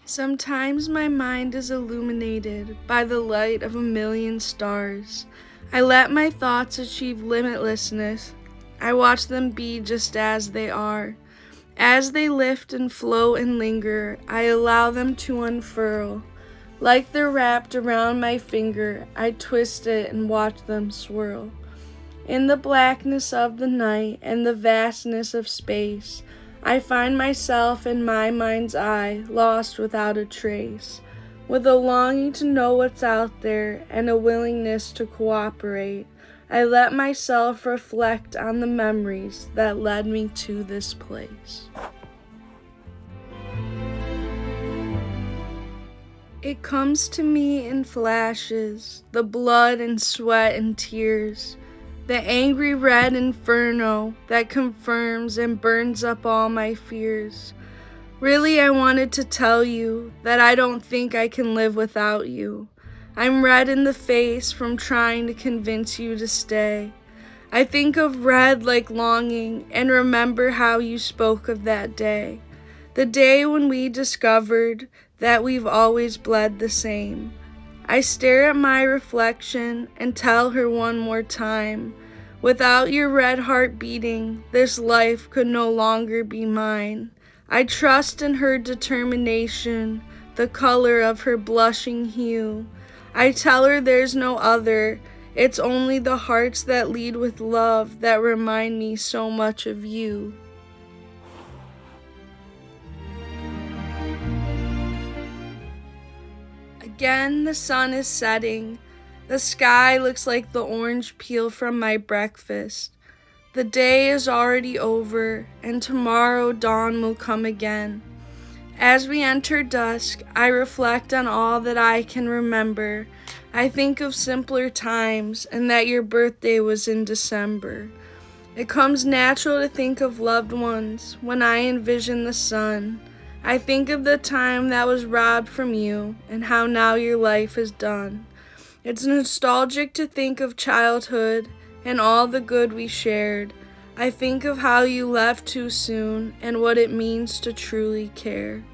Sometimes my mind is illuminated by the light of a million stars. I let my thoughts achieve limitlessness. I watch them be just as they are. As they lift and float and linger, I allow them to unfurl. Like they're wrapped around my finger, I twist it and watch them swirl. In the blackness of the night and the vastness of space, I find myself in my mind's eye, lost without a trace, with a longing to know what's out there and a willingness to cooperate. I let myself reflect on the memories that led me to this place. It comes to me in flashes, the blood and sweat and tears, the angry red inferno that confirms and burns up all my fears. Really, I wanted to tell you that I don't think I can live without you. I'm red in the face from trying to convince you to stay. I think of red like longing and remember how you spoke of that day. The day when we discovered that we've always bled the same. I stare at my reflection and tell her one more time, without your red heart beating, this life could no longer be mine. I trust in her determination, the color of her blushing hue. I tell her there's no other, it's only the hearts that lead with love that remind me so much of you. Again, the sun is setting. The sky looks like the orange peel from my breakfast. The day is already over, and tomorrow dawn will come again. As we enter dusk, I reflect on all that I can remember. I think of simpler times, and that your birthday was in December. It comes natural to think of loved ones when I envision the sun. I think of the time that was robbed from you and how now your life is done. It's nostalgic to think of childhood and all the good we shared. I think of how you left too soon and what it means to truly care.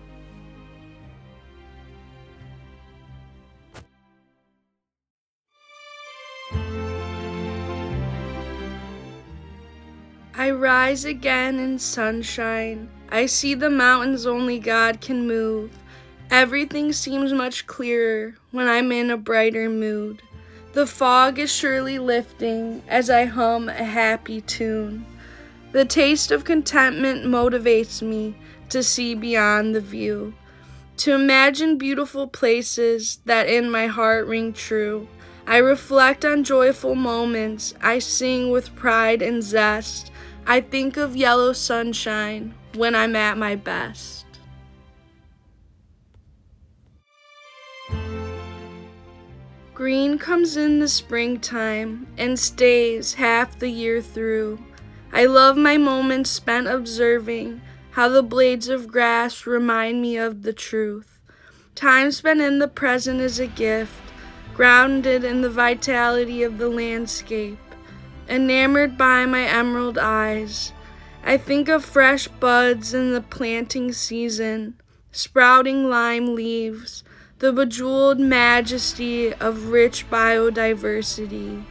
I rise again in sunshine. I see the mountains only God can move. Everything seems much clearer when I'm in a brighter mood. The fog is surely lifting as I hum a happy tune. The taste of contentment motivates me to see beyond the view, to imagine beautiful places that in my heart ring true. I reflect on joyful moments, I sing with pride and zest. I think of yellow sunshine when I'm at my best. Green comes in the springtime and stays half the year through. I love my moments spent observing how the blades of grass remind me of the truth. Time spent in the present is a gift, grounded in the vitality of the landscape. Enamored by my emerald eyes, I think of fresh buds in the planting season, sprouting lime leaves, the bejeweled majesty of rich biodiversity,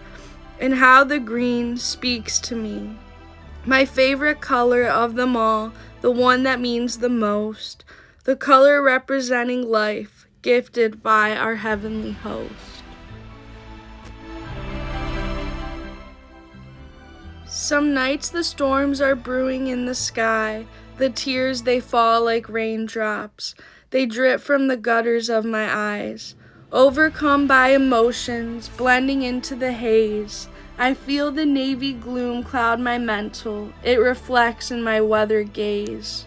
and how the green speaks to me. My favorite color of them all, the one that means the most, the color representing life, gifted by our heavenly host. Some nights the storms are brewing in the sky, the tears they fall like raindrops, they drip from the gutters of my eyes. Overcome by emotions, blending into the haze, I feel the navy gloom cloud my mental, it reflects in my weathered gaze.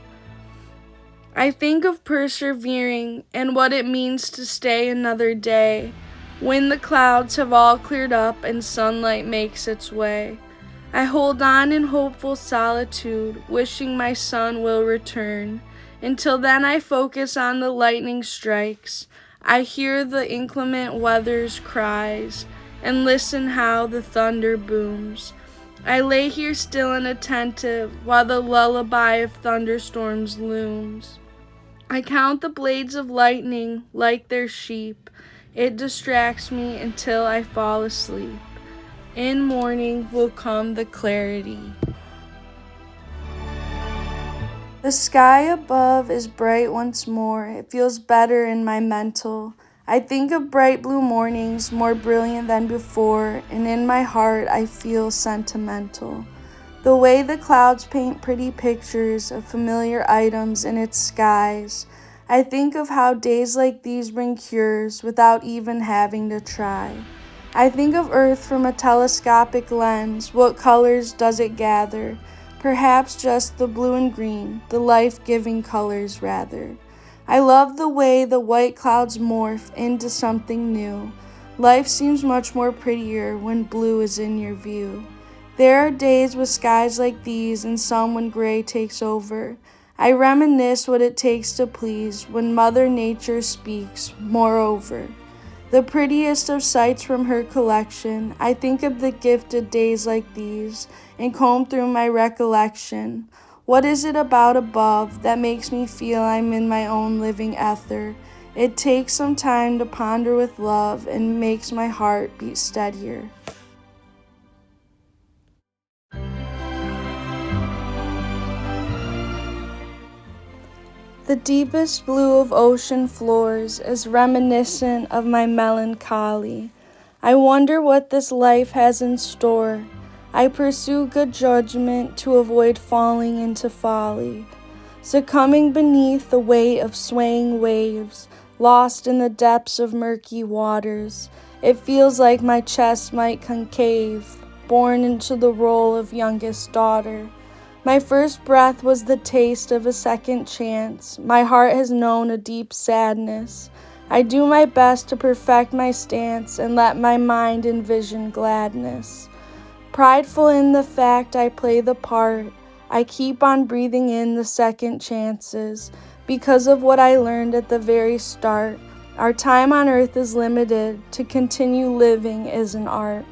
I think of persevering and what it means to stay another day, when the clouds have all cleared up and sunlight makes its way. I hold on in hopeful solitude, wishing my sun will return. Until then I focus on the lightning strikes. I hear the inclement weather's cries, and listen how the thunder booms. I lay here still and attentive, while the lullaby of thunderstorms looms. I count the blades of lightning like they're sheep. It distracts me until I fall asleep. In morning will come the clarity. The sky above is bright once more. It feels better in my mental. I think of bright blue mornings, more brilliant than before, and in my heart I feel sentimental. The way the clouds paint pretty pictures of familiar items in its skies. I think of how days like these bring cures without even having to try. I think of Earth from a telescopic lens. What colors does it gather? Perhaps just the blue and green, the life-giving colors rather. I love the way the white clouds morph into something new. Life seems much more prettier when blue is in your view. There are days with skies like these and some when gray takes over. I reminisce what it takes to please when Mother Nature speaks, moreover. The prettiest of sights from her collection, I think of the gifted days like these and comb through my recollection. What is it about above that makes me feel I'm in my own living ether? It takes some time to ponder with love and makes my heart beat steadier. The deepest blue of ocean floors is reminiscent of my melancholy. I wonder what this life has in store. I pursue good judgment to avoid falling into folly, succumbing beneath the weight of swaying waves, lost in the depths of murky waters. It feels like my chest might concave, born into the role of youngest daughter. My first breath was the taste of a second chance. My heart has known a deep sadness. I do my best to perfect my stance and let my mind envision gladness. Prideful in the fact I play the part, I keep on breathing in the second chances. Because of what I learned at the very start, our time on earth is limited. To continue living is an art.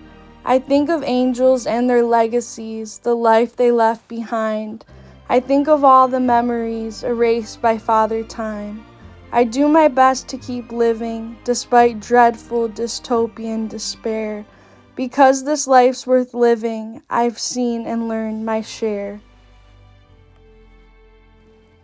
I think of angels and their legacies, the life they left behind. I think of all the memories erased by Father Time. I do my best to keep living, despite dreadful dystopian despair. Because this life's worth living, I've seen and learned my share.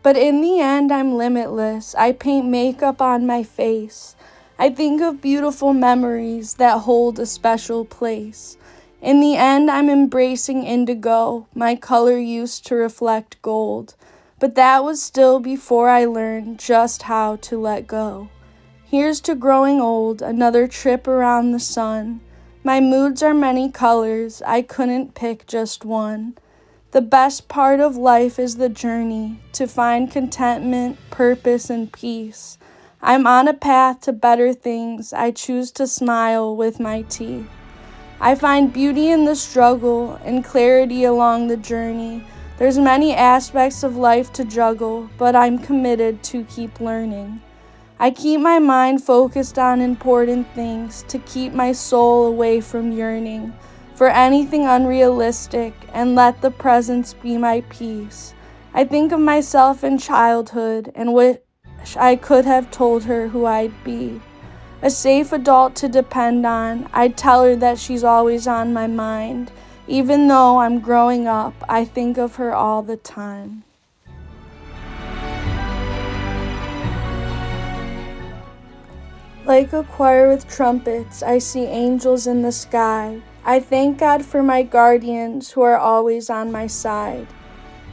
But in the end, I'm limitless. I paint makeup on my face. I think of beautiful memories that hold a special place. In the end, I'm embracing indigo, my color used to reflect gold. But that was still before I learned just how to let go. Here's to growing old, another trip around the sun. My moods are many colors, I couldn't pick just one. The best part of life is the journey, to find contentment, purpose, and peace. I'm on a path to better things. I choose to smile with my teeth. I find beauty in the struggle and clarity along the journey. There's many aspects of life to juggle, but I'm committed to keep learning. I keep my mind focused on important things to keep my soul away from yearning for anything unrealistic and let the presence be my peace. I think of myself in childhood and wish I could have told her who I'd be. A safe adult to depend on. I'd tell her that she's always on my mind. Even though I'm growing up, I think of her all the time. Like a choir with trumpets, I see angels in the sky. I thank God for my guardians who are always on my side.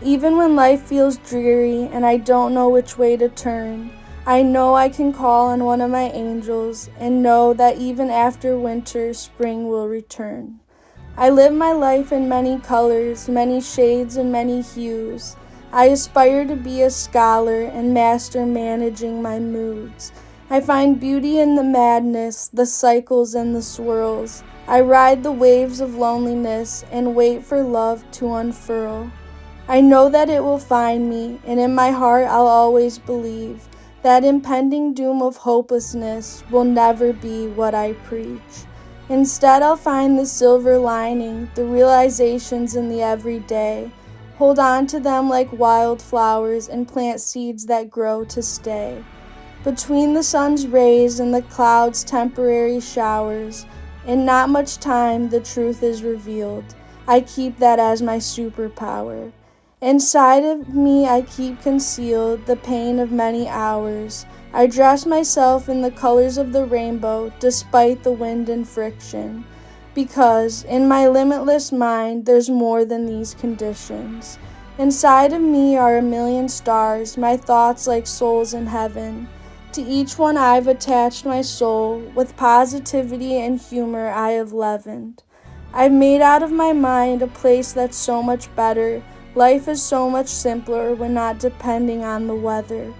Even when life feels dreary and I don't know which way to turn, I know I can call on one of my angels and know that even after winter, spring will return. I live my life in many colors, many shades, and many hues. I aspire to be a scholar and master managing my moods. I find beauty in the madness, the cycles and the swirls. I ride the waves of loneliness and wait for love to unfurl. I know that it will find me, and in my heart I'll always believe that impending doom of hopelessness will never be what I preach. Instead, I'll find the silver lining, the realizations in the everyday. Hold on to them like wildflowers and plant seeds that grow to stay. Between the sun's rays and the clouds' temporary showers, in not much time the truth is revealed. I keep that as my superpower. Inside of me I keep concealed the pain of many hours. I dress myself in the colors of the rainbow despite the wind and friction. Because in my limitless mind there's more than these conditions. Inside of me are a million stars, my thoughts like souls in heaven. To each one I've attached my soul, with positivity and humor I have leavened. I've made out of my mind a place that's so much better. Life is so much simpler when not depending on the weather.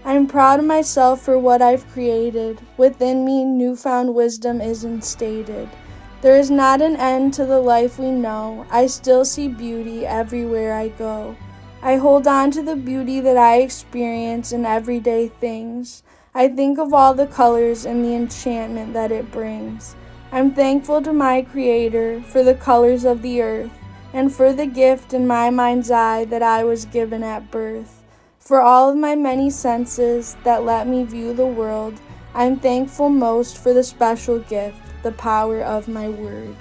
I'm proud of myself for what I've created. Within me, newfound wisdom is instated. There is not an end to the life we know. I still see beauty everywhere I go. I hold on to the beauty that I experience in everyday things. I think of all the colors and the enchantment that it brings. I'm thankful to my Creator for the colors of the earth and for the gift in my mind's eye that I was given at birth. For all of my many senses that let me view the world, I'm thankful most for the special gift, the power of my word.